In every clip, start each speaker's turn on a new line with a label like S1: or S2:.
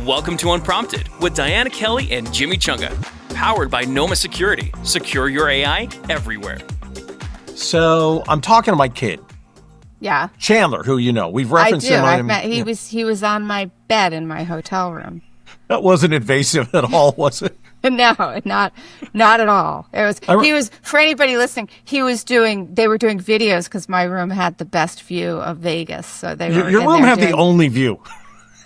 S1: Welcome to Unprompted with Diana Kelley and Jimmy Chunga. Powered by Noma Security. Secure your AI everywhere.
S2: So I'm talking to my kid.
S3: Yeah.
S2: Chandler, who you know. We've referenced him.
S3: I've met, he was on my bed in my hotel room.
S2: That wasn't invasive at all, was it?
S3: No, not at all. He was, for anybody listening, they were doing videos because my room had the best view of Vegas. So your
S2: room had the only view.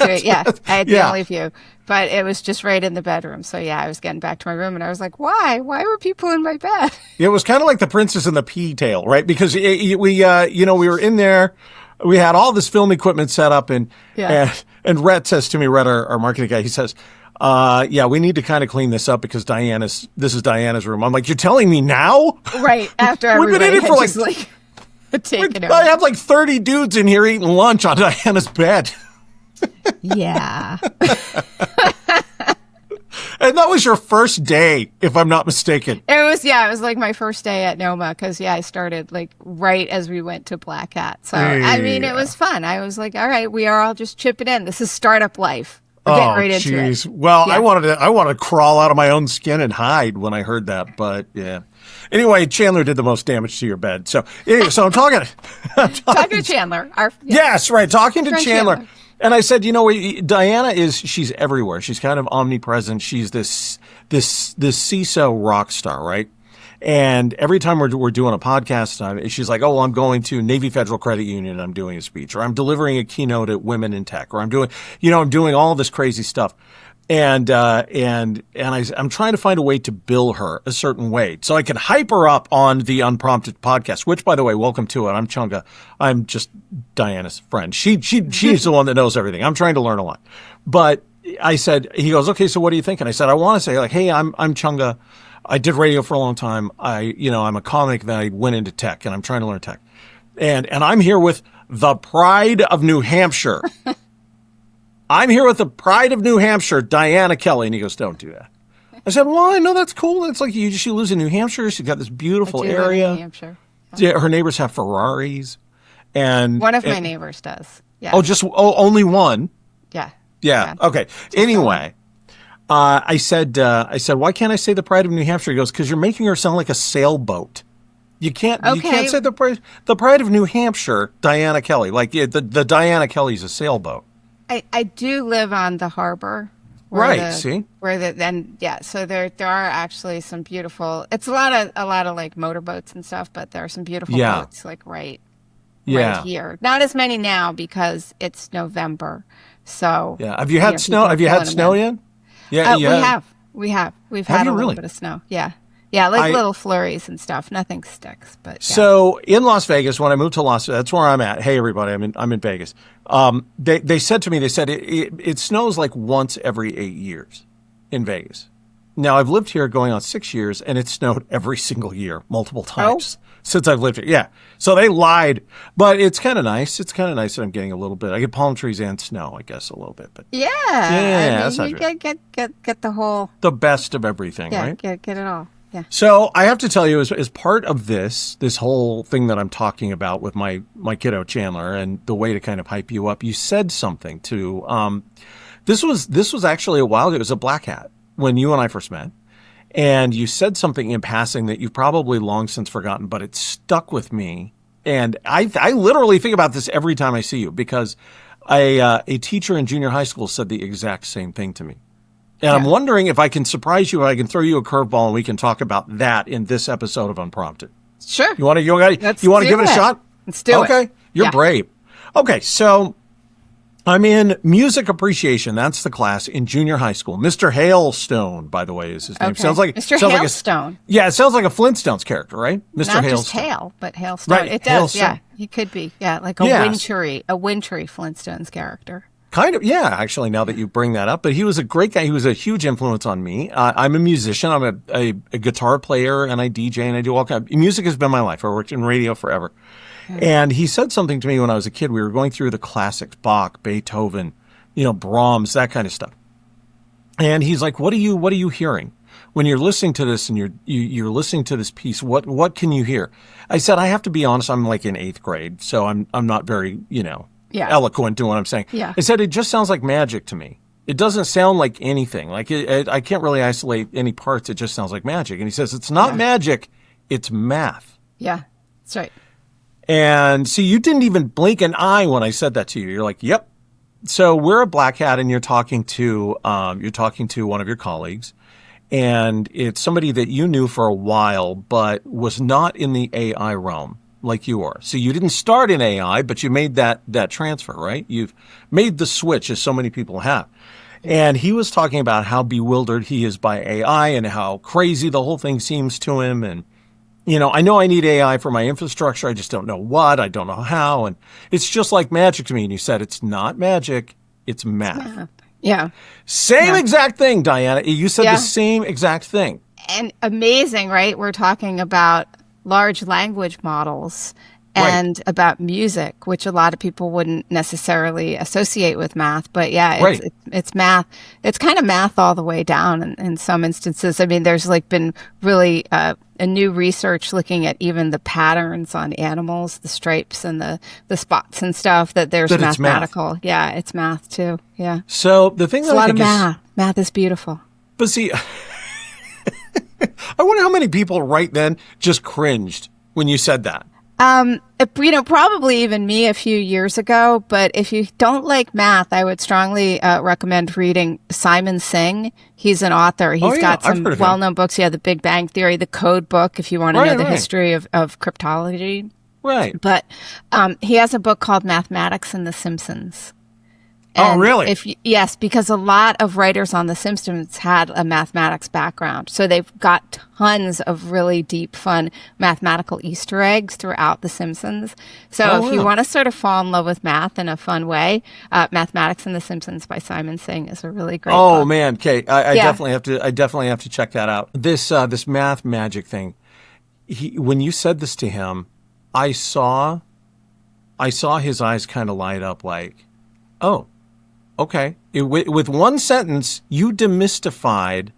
S3: Yeah, I had the only view, but it was just right in the bedroom. So yeah, I was getting back to my room and I was like, why were people in my bed?
S2: It was kind of like the Princess and the Pea Tale, right? Because we were in there, we had all this film equipment set up and Rhett says to me, our marketing guy, he says, we need to kind of clean this up because this is Diana's room. I'm like, you're telling me now?
S3: Right. After everybody
S2: we've been in it for
S3: taken over.
S2: I have like 30 dudes in here eating lunch on Diana's bed.
S3: Yeah.
S2: And that was your first day, if I'm not mistaken.
S3: It was like my first day at Noma because I started like right as we went to Black Hat. So, it was fun. I was like, all right, we are all just chipping in. This is startup life. We're getting right into it.
S2: Well, yeah. I wanted to crawl out of my own skin and hide when I heard that, but yeah. Anyway, Chandler did the most damage to your bed. So I'm talking
S3: to Chandler.
S2: Yes, right. Talking to Chandler. And I said, Diana she's everywhere. She's kind of omnipresent. She's this CISO rock star, right? And every time we're doing a podcast, she's like, oh, well, I'm going to Navy Federal Credit Union and I'm doing a speech, or I'm delivering a keynote at Women in Tech, or I'm doing all this crazy stuff. And I'm trying to find a way to bill her a certain way so I can hype her up on the Unprompted podcast, which, by the way, welcome to it. I'm Chunga. I'm just Diana's friend. She's the one that knows everything. I'm trying to learn a lot. But he goes, okay, so what do you think? And I said, I want to say like, hey, I'm Chunga. I did radio for a long time. I'm a comic, then I went into tech and I'm trying to learn tech. And I'm here with the pride of New Hampshire. I'm here with the pride of New Hampshire, Diana Kelley. And he goes, don't do that. I said, well, I know that's cool. It's like she lives in New Hampshire. She's got this beautiful area.
S3: Live in New Hampshire.
S2: Yeah, her neighbors have Ferraris. And
S3: one of my neighbors does. Yeah.
S2: Only one?
S3: Yeah.
S2: Yeah. Okay. Anyway, I said, why can't I say the pride of New Hampshire? He goes, because you're making her sound like a sailboat. You can't say the pride of New Hampshire, Diana Kelley. Like the Diana Kelley's a sailboat.
S3: I do live on the harbor.
S2: Right.
S3: So there are actually some beautiful. It's a lot of like motorboats and stuff, but there are some beautiful boats like right here. Not as many now because it's November. So
S2: have you had snow? Have you had snow yet?
S3: Yeah, we have. We've had a little
S2: really?
S3: bit of snow. Yeah. Yeah, little flurries and stuff. Nothing sticks, but yeah.
S2: So in Las Vegas, when I moved to Las Vegas, that's where I'm at. Hey, everybody, I'm in Vegas. They said to me, it snows like once every 8 years in Vegas. Now I've lived here going on 6 years, and it snowed every single year, multiple times since I've lived here. Yeah, so they lied, but it's kind of nice. It's kind of nice that I'm getting a little bit. I get palm trees and snow, I guess, a little bit. But
S3: that's you get the
S2: best of everything, right?
S3: Get it all. Yeah.
S2: So I have to tell you, as part of this whole thing that I'm talking about with my kiddo Chandler and the way to kind of hype you up, you said something to, this was actually a while ago. It was a Black Hat when you and I first met. And you said something in passing that you've probably long since forgotten, but it stuck with me. And I literally think about this every time I see you because a teacher in junior high school said the exact same thing to me. And I'm wondering if I can surprise you, if I can throw you a curveball, and we can talk about that in this episode of Unprompted.
S3: Sure.
S2: You want to give it a shot?
S3: Let's do it.
S2: Okay. You're brave. Okay. So I'm in music appreciation. That's the class in junior high school. Mr. Hailstone, by the way, is his name.
S3: Okay.
S2: Sounds like
S3: Mr. Hailstone.
S2: It sounds like a Flintstones character, right? Mr.
S3: Not
S2: Hailstone.
S3: just hail, but Hailstone.
S2: Right.
S3: It does. Hailstone. Yeah. He could be. Yeah. Like a wintry Flintstones character.
S2: Kind of, yeah, actually, now that you bring that up. But he was a great guy. He was a huge influence on me. I'm a musician. I'm a guitar player, and I DJ, and I do all kinds. Music has been my life. I worked in radio forever. And he said something to me when I was a kid. We were going through the classics, Bach, Beethoven, Brahms, that kind of stuff. And he's like, what are you hearing? When you're listening to this and you're listening to this piece, what can you hear? I said, I have to be honest, I'm like in 8th grade, so I'm not very, eloquent in what I'm saying.
S3: Yeah.
S2: I said, it just sounds like magic to me. It doesn't sound like anything. Like I can't really isolate any parts. It just sounds like magic. And he says, it's not magic, it's math.
S3: Yeah, that's right.
S2: And see, you didn't even blink an eye when I said that to you. You're like, yep. So we're a black hat, and you're talking to one of your colleagues, and it's somebody that you knew for a while, but was not in the AI realm like you are. So you didn't start in AI, but you made that transfer, right? You've made the switch, as so many people have. And he was talking about how bewildered he is by AI and how crazy the whole thing seems to him. And, I know I need AI for my infrastructure. I just don't know what. I don't know how. And it's just like magic to me. And you said it's not magic. It's math.
S3: Yeah.
S2: Same exact thing, Diana. You said the same exact thing.
S3: And amazing, right? We're talking about large language models and about music, which a lot of people wouldn't necessarily associate with math. But it's math. It's kind of math all the way down in some instances. I mean, there's been really a new research looking at even the patterns on animals, the stripes and the spots and stuff, that there's mathematical. Yeah, it's math too. Yeah.
S2: So the thing that I think is
S3: math is beautiful.
S2: But see, I wonder how many people right then just cringed when you said that.
S3: Probably even me a few years ago, but if you don't like math, I would strongly recommend reading Simon Singh. He's an author. He's got some well-known books. The Big Bang Theory, the Code Book, if you want to know the history of cryptology.
S2: Right.
S3: But he has a book called Mathematics and the Simpsons.
S2: And really?
S3: Yes, because a lot of writers on The Simpsons had a mathematics background. So they've got tons of really deep, fun mathematical Easter eggs throughout The Simpsons. So if you want to sort of fall in love with math in a fun way, Mathematics and The Simpsons by Simon Singh is a really great book.
S2: Man, Kate, I definitely have to check that out. This math magic thing. When you said this to him, I saw his eyes kind of light up like, oh. Okay. With one sentence, you demystified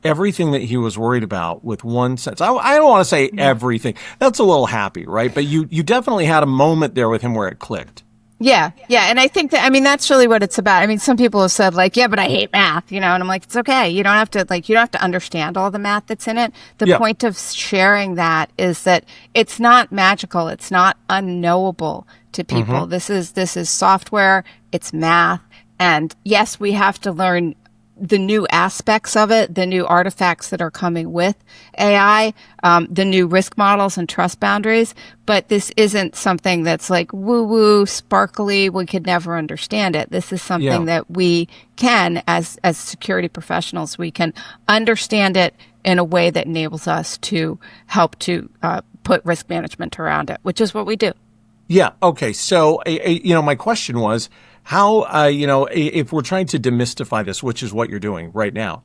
S2: everything that he was worried about with one sentence. I don't want to say everything. That's a little happy, right? But you definitely had a moment there with him where it clicked.
S3: Yeah. And I think that's really what it's about. I mean, some people have said but I hate math, and I'm like, it's okay. You don't have to understand all the math that's in it. The point of sharing that is that it's not magical. It's not unknowable to people. Mm-hmm. This is software. It's math. And yes, we have to learn the new aspects of it, the new artifacts that are coming with AI, the new risk models and trust boundaries. But this isn't something that's like woo-woo, sparkly, we could never understand it. This is something that we can, as security professionals, we can understand it in a way that enables us to help to put risk management around it, which is what we do.
S2: Yeah. Okay. So, my question was, how, if we're trying to demystify this, which is what you're doing right now,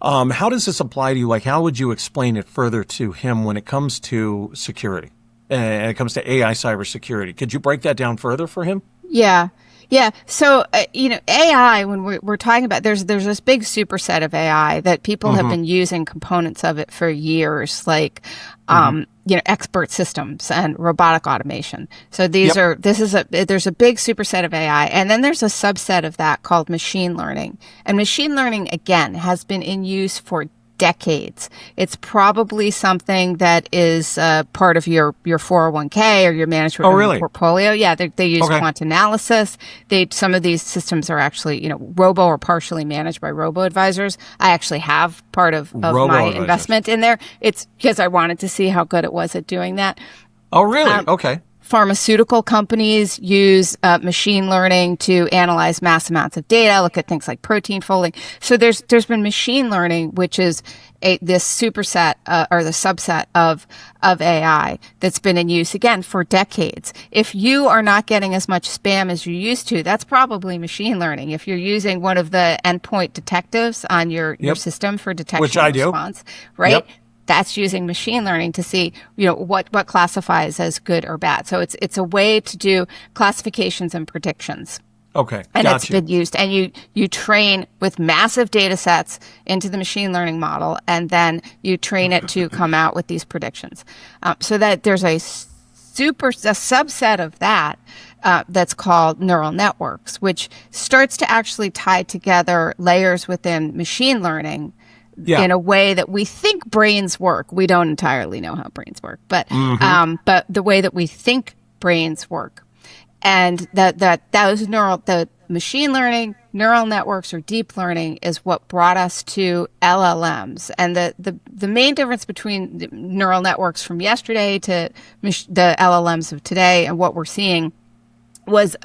S2: how does this apply to you? Like, how would you explain it further to him when it comes to security and it comes to AI cybersecurity? Could you break that down further for him? Yeah.
S3: So, AI, when we're talking about, there's this big superset of AI that people have been using components of it for years, like, expert systems and robotic automation. So there's a big superset of AI. And then there's a subset of that called machine learning. And machine learning, again, has been in use for decades. It's probably something that is part of your 401k or your management portfolio. Yeah, they use quant analysis. Some of these systems are actually, robo or partially managed by robo advisors. I actually have part of my investment in there. It's because I wanted to see how good it was at doing that.
S2: Oh, really? Okay.
S3: Pharmaceutical companies use machine learning to analyze mass amounts of data, look at things like protein folding. So there's been machine learning, which is this superset or the subset of AI that's been in use, again, for decades. If you are not getting as much spam as you used to, that's probably machine learning. If you're using one of the endpoint detectives on your system for detection
S2: which I
S3: and response, right?
S2: Yep.
S3: That's using machine learning to see, what classifies as good or bad. So it's a way to do classifications and predictions.
S2: Okay,
S3: and it's been used. And you train with massive data sets into the machine learning model, and then you train it to come out with these predictions. So that there's a subset of that. that's called neural networks, which starts to actually tie together layers within machine learning in a way that we think brains work. We don't entirely know how brains work, but the way that we think brains work, and the machine learning, neural networks, or deep learning is what brought us to LLMs. And the main difference between the neural networks from yesterday to the LLMs of today and what we're seeing was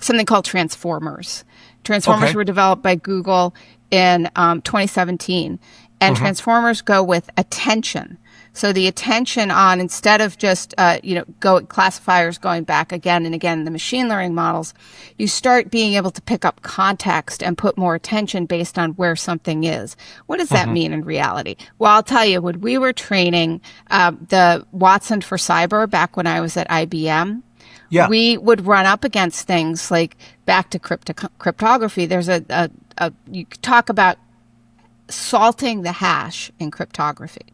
S3: something called transformers. Transformers were developed by Google in 2017. And transformers go with attention. So the attention on, instead of just, classifiers going back again and again in the machine learning models, you start being able to pick up context and put more attention based on where something is. What does that mean in reality? Well, I'll tell you, when we were training the Watson for Cyber back when I was at IBM, we would run up against things like, back to cryptography. There's you talk about salting the hash in cryptography,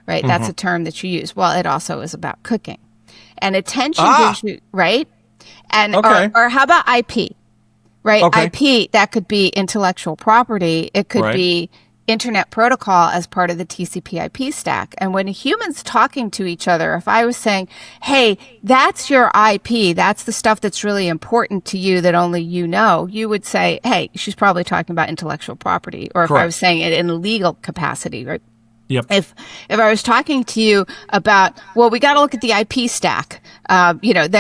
S3: right? That's a term that you use. Well, it also is about cooking. And attention gives you, right? And or how about IP, right? IP, that could be intellectual property. It could be Internet Protocol as part of the TCP/IP stack. And when a human's talking to each other, if I was saying, hey, that's your IP, that's the stuff that's really important to you that only you know, you would say, hey, she's probably talking about intellectual property. Or if I was saying it in a legal capacity, right? If I was talking to you about, well, we got to look at the IP stack, then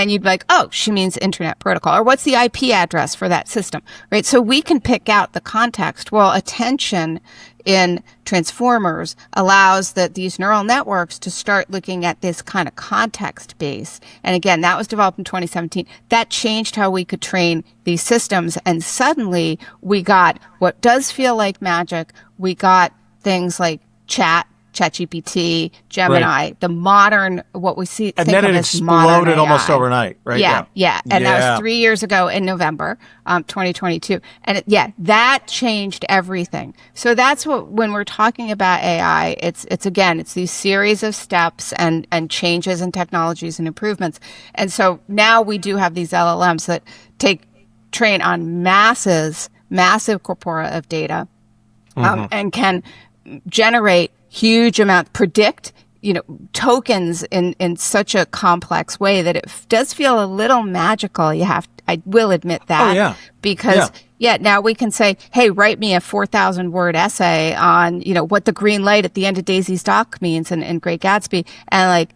S3: you'd be like, oh, she means Internet Protocol, or what's the IP address for that system, right? So we can pick out the context. Well, attention in transformers allows these neural networks to start looking at this kind of context base. And again, that was developed in 2017. That changed how we could train these systems. And suddenly we got what does feel like magic. We got things like ChatGPT, Gemini, the modern, what we see.
S2: And then it exploded almost overnight, right?
S3: Yeah. And that was 3 years ago in November, 2022. And that changed everything. So that's when we're talking about AI, it's these series of steps and changes in technologies and improvements. And so now we do have these LLMs that train on massive corpora of data, and can generate huge amount, predict, tokens in such a complex way that it does feel a little magical. I will admit that. Because now we can say, hey, write me a 4,000 word essay on, what the green light at the end of Daisy's Dock means in Great Gatsby. And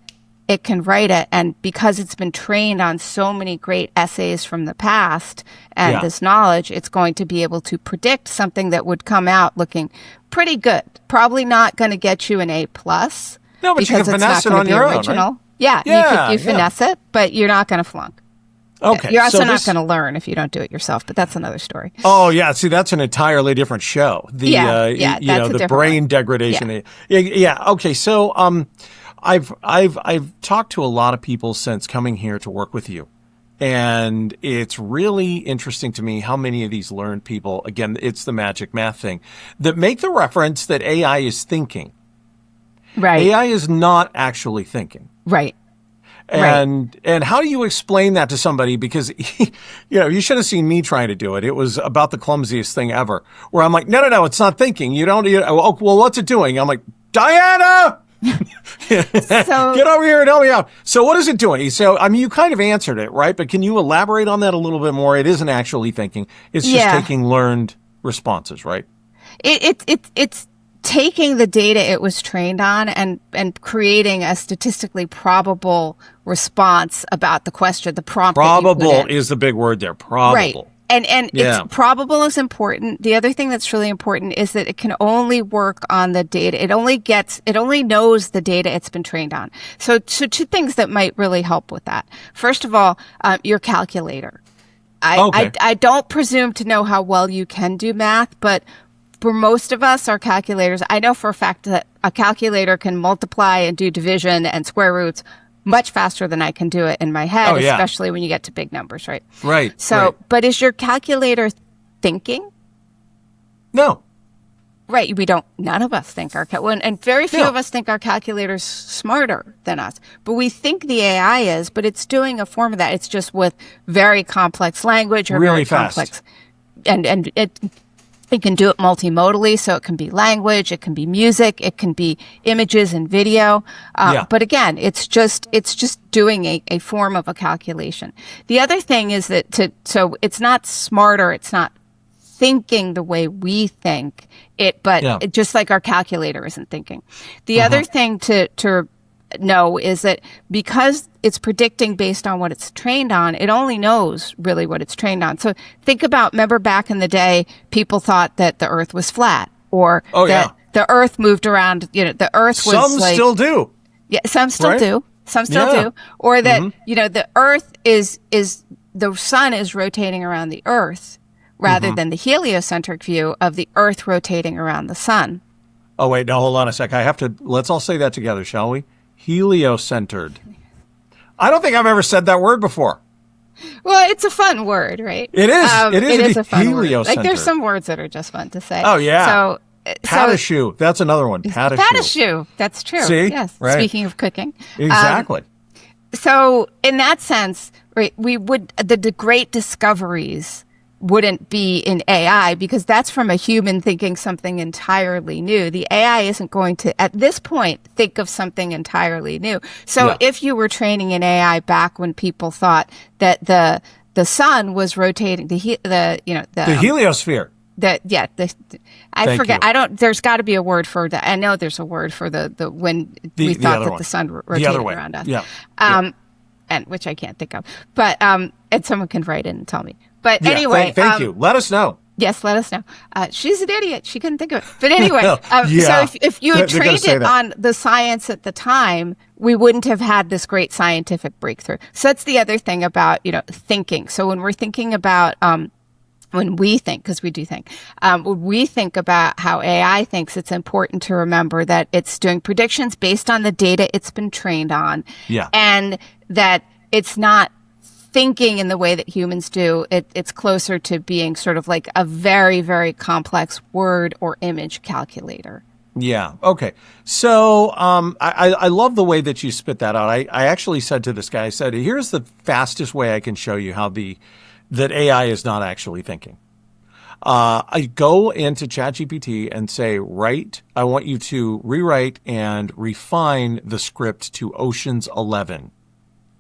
S3: it can write it. And because it's been trained on so many great essays from the past and this knowledge, it's going to be able to predict something that would come out looking pretty good. Probably not going to get you an A+.
S2: No, but you can finesse it on your own, right?
S3: You finesse it, but you're not going to flunk.
S2: Okay.
S3: You're also not going to learn if you don't do it yourself, but that's another story.
S2: Oh, yeah. See, that's an entirely different show. The brain degradation. Yeah. Okay. So, I've talked to a lot of people since coming here to work with you. And it's really interesting to me how many of these learned people, again, it's the magic math thing, that make the reference that AI is thinking. Right. AI is not actually thinking.
S3: Right.
S2: And how do you explain that to somebody? Because, you should have seen me trying to do it. It was about the clumsiest thing ever, where I'm like, no, it's not thinking. Well, what's it doing? I'm like, Diana! Get over here and help me out. So what is it doing? So, you kind of answered it, right? But can you elaborate on that a little bit more? It isn't actually thinking. It's just taking learned responses, right?
S3: It's taking the data it was trained on and creating a statistically probable response about the question, the prompt.
S2: Probable is the big word there. Probable.
S3: Right. And it's probable is important. The other thing that's really important is that it can only work on the data. It only knows the data it's been trained on. So two things that might really help with that. First of all, your calculator. I don't presume to know how well you can do math, but for most of us, our calculators, I know for a fact that a calculator can multiply and do division and square roots much faster than I can do it in my head, especially when you get to big numbers, right?
S2: Right.
S3: So, but is your calculator thinking?
S2: No.
S3: Right. None of us think and very few of us think our calculator's smarter than us. But we think the AI is, but it's doing a form of that. It's just with very complex language or
S2: really
S3: very
S2: fast.
S3: Complex. And it can do it multimodally. So it can be language, it can be music, it can be images and video. But again, it's just doing a form of a calculation. The other thing is that so it's not smarter. It's not thinking the way we think it just like our calculator isn't thinking. The other thing to know is that because it's predicting based on what it's trained on, it only knows really what it's trained on. So remember back in the day, people thought that the earth was flat or that the earth moved around, the earth was
S2: some still do.
S3: Yeah, some still do. Some still do. Or that, the earth is the sun is rotating around the earth rather than the heliocentric view of the earth rotating around the sun.
S2: Oh, wait, no, hold on a sec. Let's all say that together, shall we? Heliocentered. I don't think I've ever said that word before.
S3: Well, it's a fun word, right?
S2: It is. It is
S3: a fun word.
S2: Heliocentered.
S3: Like there's some words that are just fun to say.
S2: Oh, yeah.
S3: So
S2: Patashoe. That's another one.
S3: Patashoe. That's true.
S2: See?
S3: Yes.
S2: Right.
S3: Speaking of cooking.
S2: Exactly.
S3: So in that sense, right, the great discoveries wouldn't be in AI because that's from a human thinking something entirely new. The AI isn't going to, at this point, think of something entirely new. So if you were training an AI back when people thought that the sun was rotating, the
S2: heliosphere.
S3: I forget. There's got to be a word for that. I know there's a word for when we thought that the sun rotated around us.
S2: Yeah.
S3: And which I can't think of. But and someone can write in and tell me. But anyway,
S2: thank you. Let us know.
S3: Yes, let us know. She's an idiot. She couldn't think of it. But anyway, so if you had trained it on the science at the time, we wouldn't have had this great scientific breakthrough. So that's the other thing about, thinking. So when we're thinking about, when we think, because we do think, when we think about how AI thinks, it's important to remember that it's doing predictions based on the data it's been trained on.
S2: Yeah.
S3: And that it's not thinking in the way that humans do. It's closer to being sort of like a very, very complex word or image calculator.
S2: Yeah. Okay. So I love the way that you spit that out. I actually said to this guy, I said, here's the fastest way I can show you how that AI is not actually thinking. I go into ChatGPT and say, I want you to rewrite and refine the script to Ocean's 11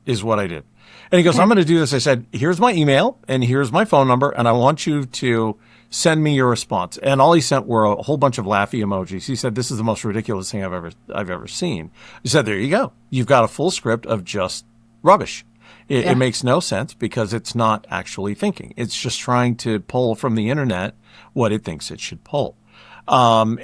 S2: is what I did. And he goes, I'm going to do this. I said, here's my email and here's my phone number. And I want you to send me your response. And all he sent were a whole bunch of laughy emojis. He said, this is the most ridiculous thing I've ever seen. He said, there you go. You've got a full script of just rubbish. It makes no sense because it's not actually thinking. It's just trying to pull from the internet what it thinks it should pull. I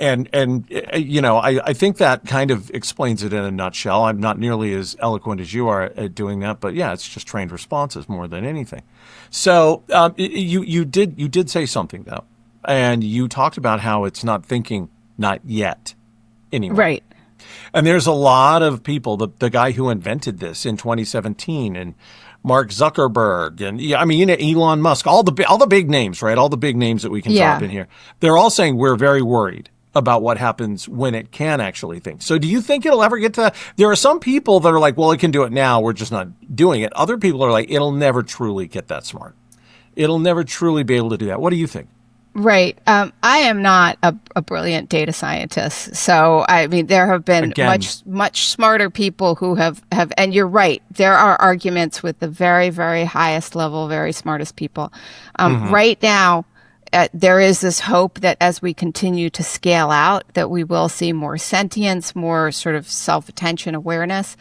S2: think that kind of explains it in a nutshell. I'm not nearly as eloquent as you are at doing that, but yeah, it's just trained responses more than anything. So, you did say something though, and you talked about how it's not thinking, not yet, anyway.
S3: Right.
S2: And there's a lot of people, the guy who invented this in 2017 and Mark Zuckerberg and Elon Musk, all the big names, right? All the big names that we can drop in here. They're all saying we're very worried about what happens when it can actually think. So do you think it'll ever get to that? There are some people that are like, well, it can do it now. We're just not doing it. Other people are like, it'll never truly get that smart. It'll never truly be able to do that. What do you think?
S3: Right. I am not a brilliant data scientist. So, there have been much smarter people who have, and you're right, there are arguments with the very, very highest level, very smartest people. Right now, there is this hope that as we continue to scale out, that we will see more sentience, more sort of self-attention awareness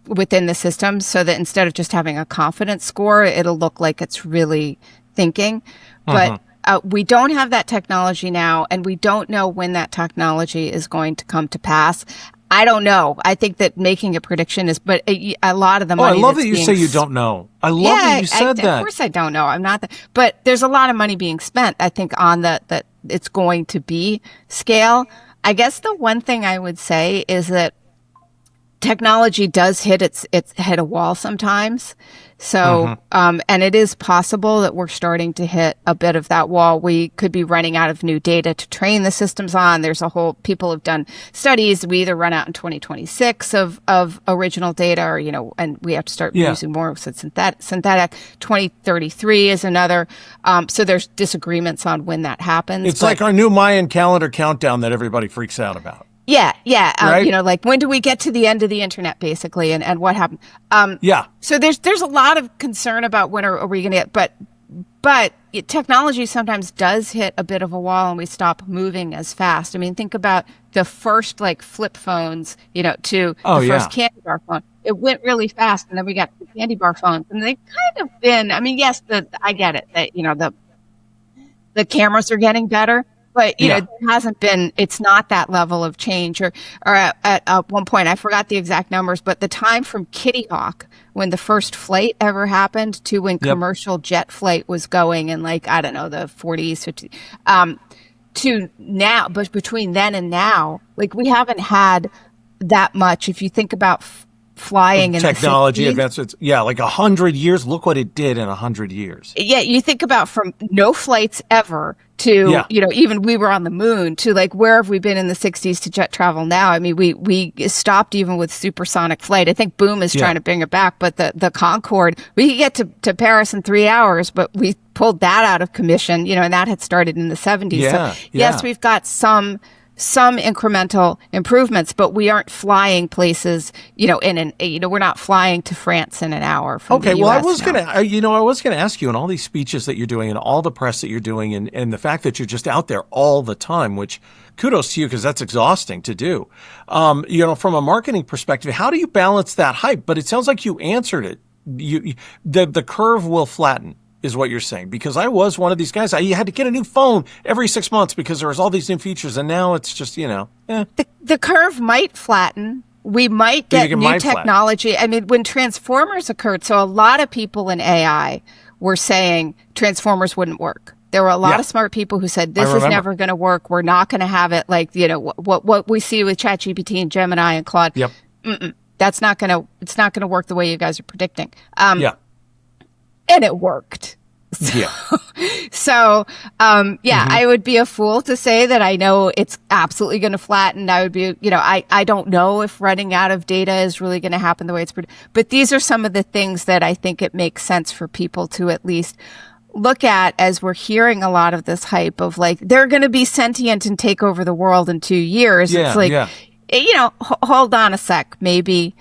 S3: within the system, so that instead of just having a confidence score, it'll look like it's really thinking. But we don't have that technology now, and we don't know when that technology is going to come to pass. I don't know. I think that making a prediction is, but a lot of the money.
S2: I love that you say you don't know. I love that you said that.
S3: Of course, I don't know. I'm not. But there's a lot of money being spent, I think, on that it's going to be scale. I guess the one thing I would say is that technology does hit hit a wall sometimes. So, and it is possible that we're starting to hit a bit of that wall. We could be running out of new data to train the systems on. People have done studies. We either run out in 2026 of original data or, and we have to start using more synthetic. 2033 is another. So there's disagreements on when that happens.
S2: It's like our new Mayan calendar countdown that everybody freaks out about.
S3: Yeah.
S2: Right?
S3: Like when do we get to the end of the internet, basically, and what happened? So there's a lot of concern about when are we going to get, but technology sometimes does hit a bit of a wall and we stop moving as fast. I mean, think about the first like flip phones, to the first candy bar phone. It went really fast, and then we got the candy bar phones, and they've kind of been. I mean, yes, I get it that the cameras are getting better. But, there hasn't been, it's not that level of change. Or at one point, I forgot the exact numbers, but the time from Kitty Hawk, when the first flight ever happened, to when commercial jet flight was going in, like, I don't know, the 40s, 50s, to now, but between then and now, like, we haven't had that much. If you think about flying and
S2: technology advancements, like 100 years. Look what it did in 100 years.
S3: Yeah, you think about from no flights ever to even we were on the moon to like where have we been in the 60s to jet travel now? I mean, we stopped even with supersonic flight. I think Boom is trying to bring it back, but the Concorde, we could get to Paris in 3 hours, but we pulled that out of commission. And that had started in the 70s. Yes, we've got some incremental improvements, but we aren't flying places, we're not flying to France in an hour. From the US
S2: I was going to ask you, in all these speeches that you're doing and all the press that you're doing and the fact that you're just out there all the time, which kudos to you because that's exhausting to do. From a marketing perspective, how do you balance that hype? But it sounds like you answered it. The curve will flatten, is what you're saying, because I was one of these guys. I had to get a new phone every 6 months because there was all these new features, and now it's just
S3: the curve might flatten. We might get new technology. Flatten? I mean, when Transformers occurred, so a lot of people in AI were saying Transformers wouldn't work. There were a lot of smart people who said this is never going to work. We're not going to have it like what we see with ChatGPT and Gemini and Claude. That's not going to. It's not going to work the way you guys are predicting. And it worked. I would be a fool to say that I know it's absolutely going to flatten. I would be, I don't know if running out of data is really going to happen the way it's predicted. But these are some of the things that I think it makes sense for people to at least look at as we're hearing a lot of this hype of like, they're going to be sentient and take over the world in 2 years. It's like, hold on a sec, maybe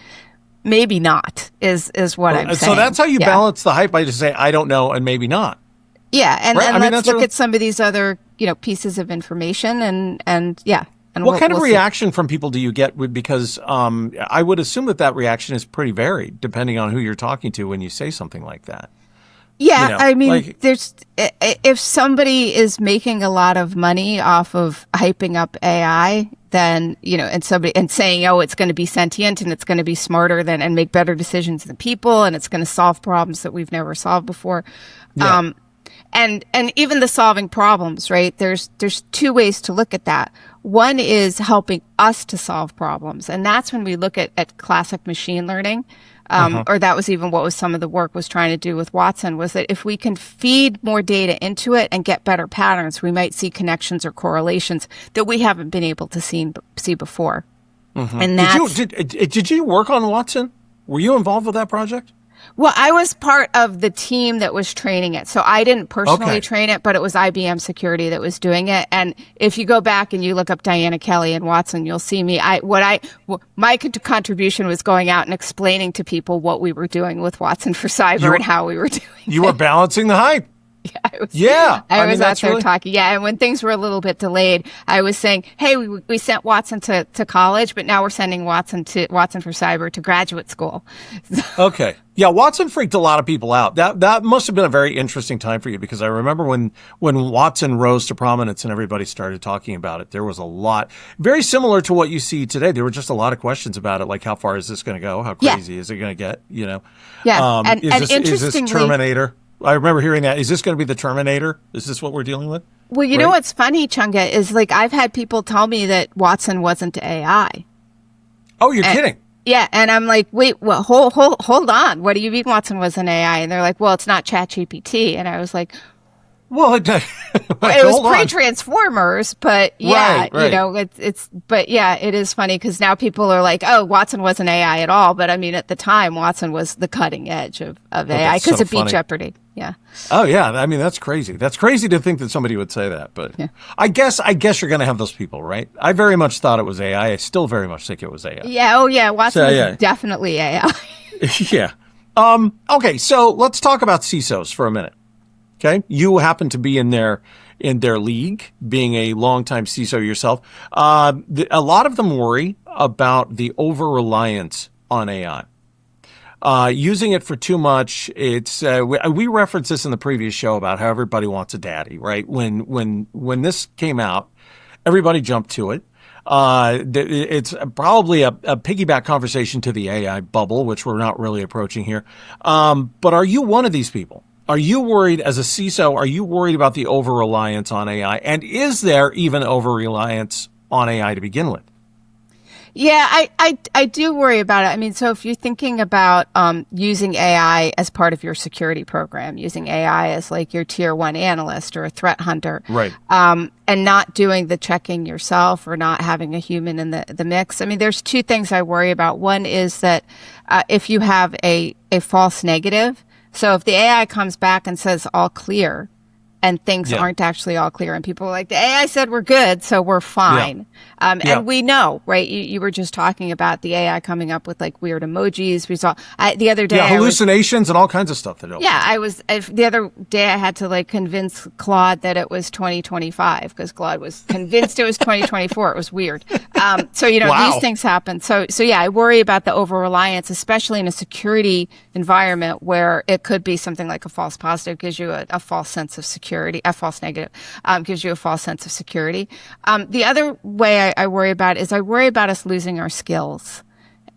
S3: not is what I'm saying. So
S2: that's how you balance the hype by just saying, I don't know, and maybe not.
S3: Yeah. And let's look at some of these other, pieces of information and. And
S2: what kind of reaction from people do you get? Because I would assume that reaction is pretty varied depending on who you're talking to when you say something like that.
S3: Yeah, I mean, if somebody is making a lot of money off of hyping up AI, then and saying, oh, it's going to be sentient and it's going to be smarter than and make better decisions than people and it's going to solve problems that we've never solved before. And even the solving problems, right? There's two ways to look at that. One is helping us to solve problems, and that's when we look at classic machine learning. Or that was even what was some of the work was trying to do with Watson, was that if we can feed more data into it and get better patterns, we might see connections or correlations that we haven't been able to see before. And
S2: did you work on Watson? Were you involved with that project?
S3: Well, I was part of the team that was training it. So I didn't personally train it, but it was IBM Security that was doing it. And if you go back and you look up Diana Kelley and Watson, you'll see me. My contribution was going out and explaining to people what we were doing with Watson for cyber and how we were doing it.
S2: You were balancing the hype.
S3: I was out there talking. Yeah, and when things were a little bit delayed, I was saying, hey, we sent Watson to college, but now we're sending Watson for cyber to graduate school.
S2: Okay. Yeah, Watson freaked a lot of people out. That must have been a very interesting time for you, because I remember when Watson rose to prominence and everybody started talking about it, there was a lot, very similar to what you see today. There were just a lot of questions about it, like how far is this going to go? How crazy is it going to get?
S3: Yeah,
S2: is this Terminator? I remember hearing that. Is this going to be the Terminator? Is this what we're dealing with?
S3: Well, you know what's funny, Chunga, is like I've had people tell me that Watson wasn't AI.
S2: Oh, you're kidding.
S3: Yeah, and I'm like, wait, well, hold on. What do you mean Watson was an AI? And they're like, well, it's not ChatGPT. And I was like,
S2: well,
S3: it was pre-Transformers, but yeah,
S2: right.
S3: but yeah, it is funny because now people are like, oh, Watson wasn't AI at all. But I mean, at the time, Watson was the cutting edge of AI because it beat Jeopardy. Yeah.
S2: Oh yeah, I mean that's crazy. That's crazy to think that somebody would say that, but yeah. I guess you're going to have those people, right? I very much thought it was AI. I still very much think it was AI.
S3: Yeah. Oh yeah, Watson is definitely AI.
S2: Yeah. Okay, so let's talk about CISOs for a minute. Okay, you happen to be in their league, being a longtime CISO yourself. A lot of them worry about the over-reliance on AI. Using it for too much. It's we referenced this in the previous show about how everybody wants a daddy, right? When this came out, everybody jumped to it. It's probably a piggyback conversation to the AI bubble, which we're not really approaching here. But are you one of these people? Are you worried as a CISO? Are you worried about the over-reliance on AI? And is there even over-reliance on AI to begin with?
S3: Yeah, I do worry about it. I mean, so if you're thinking about using AI as part of your security program, using AI as like your tier 1 analyst or a threat hunter,
S2: right?
S3: And not doing the checking yourself or not having a human in the mix. I mean, there's two things I worry about. One is that if you have a false negative, so if the AI comes back and says all clear, and things aren't actually all clear, and people are like, the AI said we're good, so we're fine. And we know, right? You were just talking about the AI coming up with like weird emojis. We saw the other day
S2: hallucinations and all kinds of stuff.
S3: The other day I had to like convince Claude that it was 2025 because Claude was convinced it was 2024. It was weird. So these things happen. So yeah, I worry about the over reliance, especially in a security environment where it could be something like a false positive gives you a false sense of security, a false negative gives you a false sense of security. The other way I worry about is I worry about us losing our skills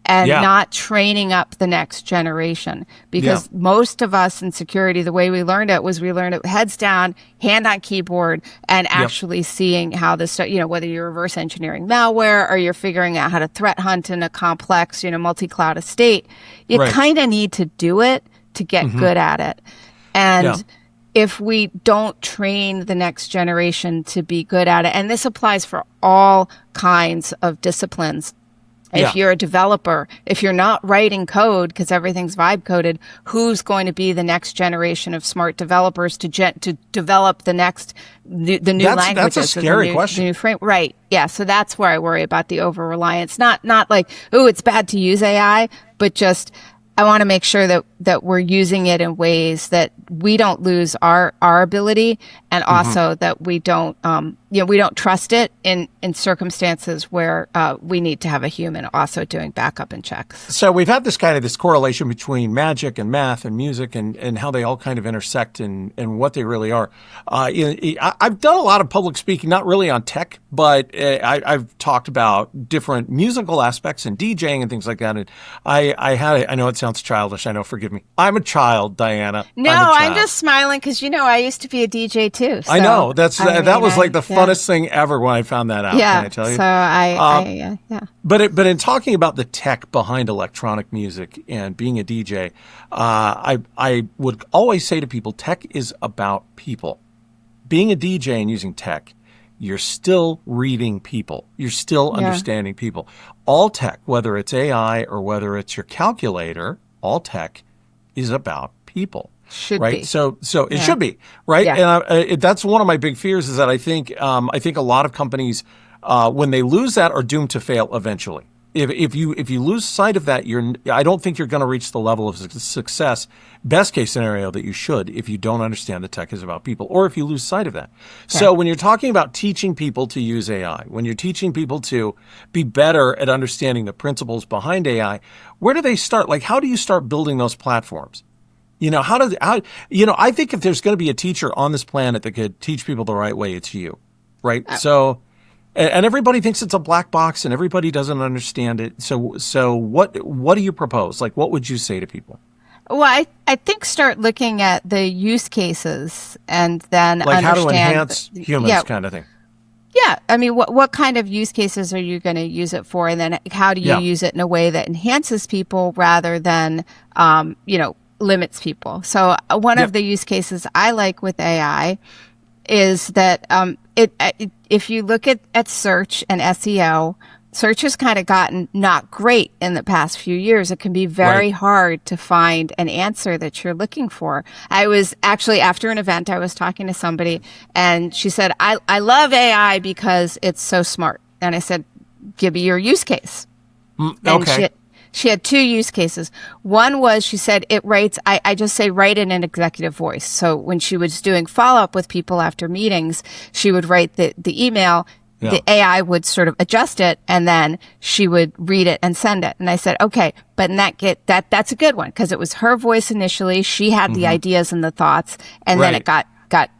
S3: and not training up the next generation, because most of us in security, the way we learned it heads down, hand on keyboard, and actually seeing how this, whether you're reverse engineering malware or you're figuring out how to threat hunt in a complex, multi-cloud estate, you kind of need to do it to get good at it. And if we don't train the next generation to be good at it, and this applies for all kinds of disciplines. If you're a developer, if you're not writing code because everything's vibe coded, who's going to be the next generation of smart developers to develop the next the new languages?
S2: That's a scary question.
S3: New frame, right? Yeah. So that's where I worry about the over reliance. Not like, oh, it's bad to use AI, but just I want to make sure that we're using it in ways that we don't lose our ability, and also that we don't we don't trust it in circumstances where we need to have a human also doing backup and checks.
S2: So we've had this correlation between magic and math and music and how they all kind of intersect and what they really are. I've done a lot of public speaking, not really on tech, but I've talked about different musical aspects and DJing and things like that. And I know it sounds childish. I know, forgive me. I'm a child, Diana.
S3: No, I'm just smiling because I used to be a DJ too. So,
S2: I know that was like the funnest thing ever when I found that out.
S3: Yeah,
S2: can I tell you?
S3: So
S2: But in talking about the tech behind electronic music and being a DJ, I would always say to people, tech is about people. Being a DJ and using tech, you're still reading people. You're still understanding people. All tech, whether it's AI or whether it's your calculator, all tech is about people.
S3: Should
S2: right?
S3: be.
S2: So it should be, right?
S3: Yeah.
S2: And that's one of my big fears, is that I think a lot of companies, when they lose that, are doomed to fail eventually. If you lose sight of that, I don't think you're going to reach the level of success, best case scenario, that you should, if you don't understand the tech is about people, or if you lose sight of that. Yeah. So when you're talking about teaching people to use AI, when you're teaching people to be better at understanding the principles behind AI, where do they start? Like, how do you start building those platforms? I think if there's going to be a teacher on this planet that could teach people the right way, it's you, right? So, and everybody thinks it's a black box and everybody doesn't understand it. So what do you propose? Like, what would you say to people?
S3: Well, I think start looking at the use cases and then
S2: like
S3: understand
S2: how to enhance humans kind of thing.
S3: Yeah, I mean, what kind of use cases are you going to use it for, and then how do you use it in a way that enhances people rather than, limits people? So one of the use cases I like with AI is that if you look at search and SEO, search has kind of gotten not great in the past few years. It can be very hard to find an answer that you're looking for. I was actually, after an event, I was talking to somebody and she said, I love AI because it's so smart. And I said, give me your use case. And she had two use cases. One was, she said, it writes, I just say write in an executive voice. So when she was doing follow-up with people after meetings, she would write the email. Yeah. The AI would sort of adjust it, and then she would read it and send it. And I said, okay, but in that's a good one because it was her voice initially. She had the ideas and the thoughts, and then it got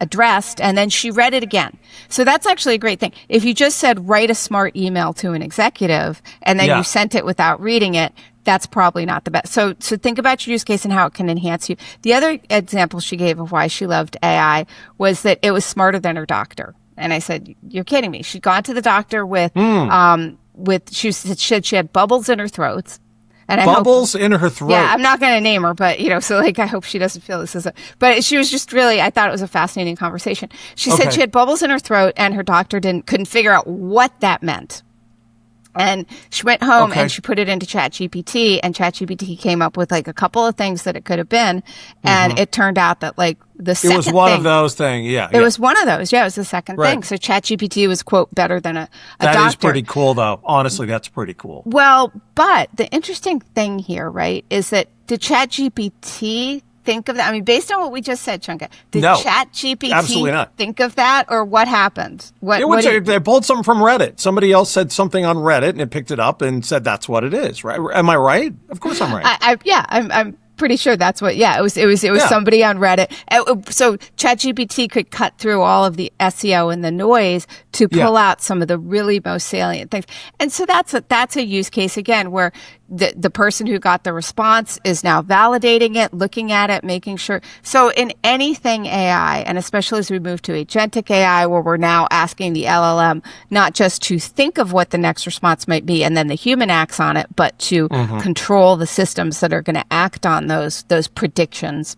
S3: addressed, and then she read it again. So that's actually a great thing. If you just said write a smart email to an executive, and then you sent it without reading it, that's probably not the best. So think about your use case and how it can enhance you. The other example she gave of why she loved AI was that it was smarter than her doctor. And I said, you're kidding me. She'd gone to the doctor she said she had bubbles in her throat. And bubbles
S2: in her throat.
S3: Yeah, I'm not going to name her, but so I hope she doesn't feel this is but she was just really, I thought it was a fascinating conversation. She said she had bubbles in her throat and her doctor couldn't figure out what that meant. And she went home and she put it into ChatGPT, and ChatGPT came up with like a couple of things that it could have been. And it turned out that like the second thing. It was one of
S2: those things. Yeah.
S3: It was one of those. Yeah. It was the second thing. So ChatGPT was, quote, better than a doctor.
S2: That is pretty cool though. Honestly, that's pretty cool.
S3: Well, but the interesting thing here, right, is that did ChatGPT think of that? I mean, based on what we just said, Chunga, did ChatGPT think of that, or what happened?
S2: They pulled something from Reddit. Somebody else said something on Reddit, and it picked it up and said that's what it is. Right? Am I right? Of course, I'm right.
S3: I'm pretty sure that's what. Yeah, it was somebody on Reddit. So ChatGPT could cut through all of the SEO and the noise to pull out some of the really most salient things. And so that's a use case again where the person who got the response is now validating it, looking at it, making sure. So in anything AI, and especially as we move to agentic AI, where we're now asking the LLM not just to think of what the next response might be and then the human acts on it, but to control the systems that are going to act on those predictions,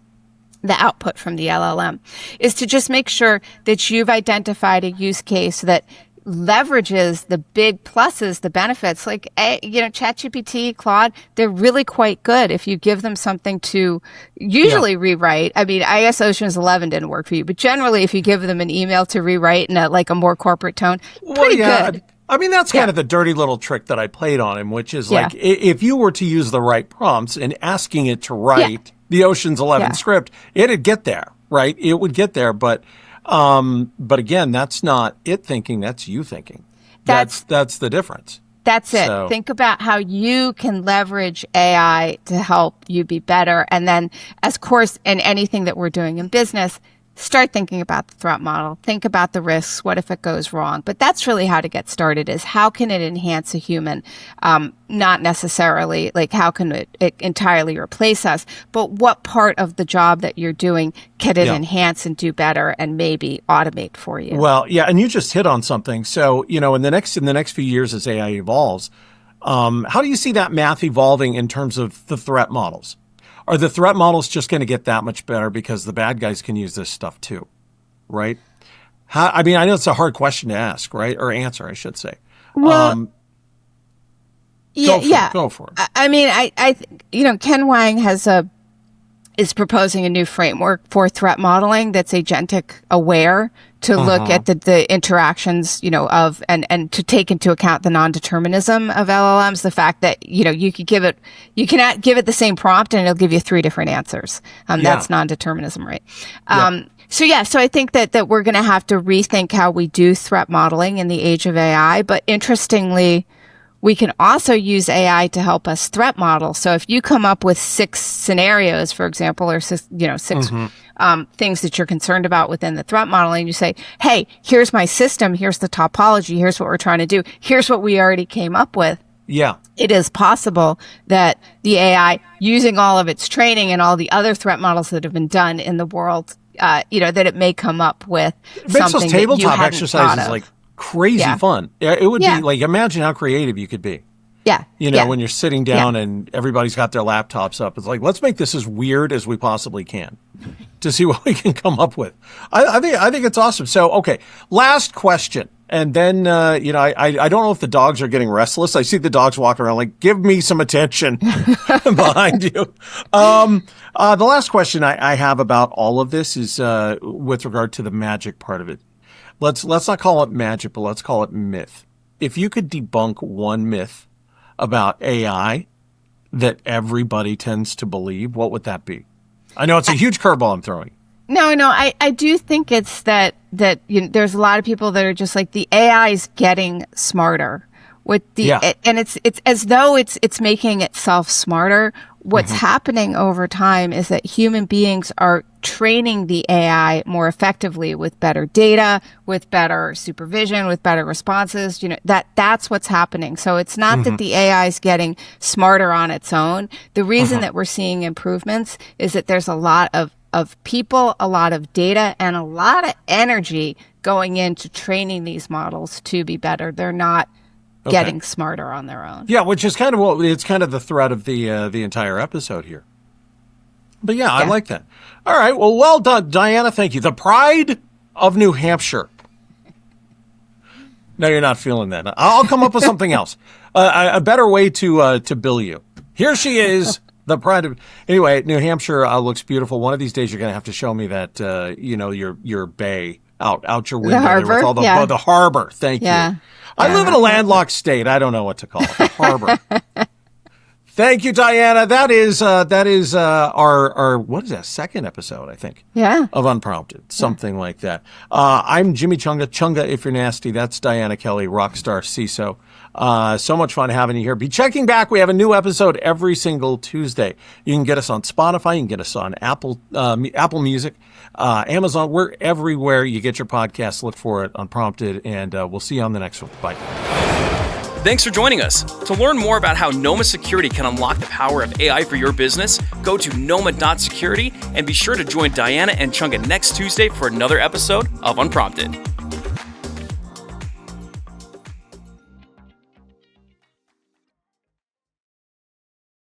S3: the output from the LLM, is to just make sure that you've identified a use case that leverages the big pluses, the benefits, like, ChatGPT, Claude, they're really quite good if you give them something to usually rewrite. I mean, I guess Ocean's 11 didn't work for you, but generally if you give them an email to rewrite in a more corporate tone, pretty good.
S2: I mean, that's kind of the dirty little trick that I played on him, which is like, if you were to use the right prompts and asking it to write the Ocean's 11 script, it'd get there, right? It would get there, but again, that's not it thinking, that's you thinking. That's the difference.
S3: That's it. So, think about how you can leverage AI to help you be better. And then, of course, in anything that we're doing in business, start thinking about the threat model. Think about the risks. What if it goes wrong? But that's really how to get started, is how can it enhance a human? Not necessarily like how can it entirely replace us, but what part of the job that you're doing can it enhance and do better and maybe automate for you?
S2: Well, yeah. And you just hit on something. So, in the next few years as AI evolves, how do you see that math evolving in terms of the threat models? Are the threat models just going to get that much better because the bad guys can use this stuff too, right? I know it's a hard question to ask, right? Or answer, I should say.
S3: Well,
S2: Go for it.
S3: I mean, I Ken Wang is proposing a new framework for threat modeling that's agentic aware to look at the interactions, of and to take into account the non-determinism of LLMs, the fact that, you cannot give it the same prompt and it'll give you 3 different answers. That's non-determinism, right? So I think that we're going to have to rethink how we do threat modeling in the age of AI. But interestingly, we can also use AI to help us threat model. So if you come up with 6 scenarios, for example, or 6 things that you're concerned about within the threat modeling, you say, hey, here's my system, here's the topology, here's what we're trying to do, here's what we already came up with.
S2: Yeah.
S3: It is possible that the AI, using all of its training and all the other threat models that have been done in the world, that it may come up with something that you hadn't thought of.
S2: Like crazy fun. It would be like, imagine how creative you could be.
S3: Yeah.
S2: When you're sitting down and everybody's got their laptops up, it's like, let's make this as weird as we possibly can to see what we can come up with. I think it's awesome. So, okay, last question. And then, I don't know if the dogs are getting restless. I see the dogs walking around like, give me some attention behind you. The last question I have about all of this is with regard to the magic part of it. Let's not call it magic, but let's call it myth. If you could debunk one myth about AI that everybody tends to believe, what would that be? I know it's a huge curveball I'm throwing.
S3: No, I do think it's that there's a lot of people that are just like, the AI is getting smarter with and it's as though it's making itself smarter. What's happening over time is that human beings are training the AI more effectively with better data, with better supervision, with better responses. That's what's happening. So it's not that the AI is getting smarter on its own. The reason that we're seeing improvements is that there's a lot of people, a lot of data, and a lot of energy going into training these models to be better. They're not getting smarter on their own.
S2: Yeah, which is kind of it's kind of the thread of the entire episode here. But yeah, I like that. All right, well done, Diana. Thank you. The pride of New Hampshire. No, you're not feeling that. I'll come up with something else. A better way to bill you. Here she is. The pride of anyway, New Hampshire looks beautiful. One of these days, you're going to have to show me that your bay out your window
S3: the harbor?
S2: There with all the harbor. Thank you. I live in a landlocked state. I don't know what to call it. The harbor. Thank you, Diana. That is our what is that, second episode, I think.
S3: Yeah.
S2: Of Unprompted, something like that. I'm Jimmy Chunga. Chunga, if you're nasty. That's Diana Kelley, Rockstar CISO. So much fun having you here. Be checking back. We have a new episode every single Tuesday. You can get us on Spotify. You can get us on Apple Music, Amazon. We're everywhere you get your podcasts. Look for it, Unprompted, and we'll see you on the next one. Bye.
S1: Thanks for joining us. To learn more about how Noma Security can unlock the power of AI for your business, go to noma.security and be sure to join Diana and Chunga next Tuesday for another episode of Unprompted.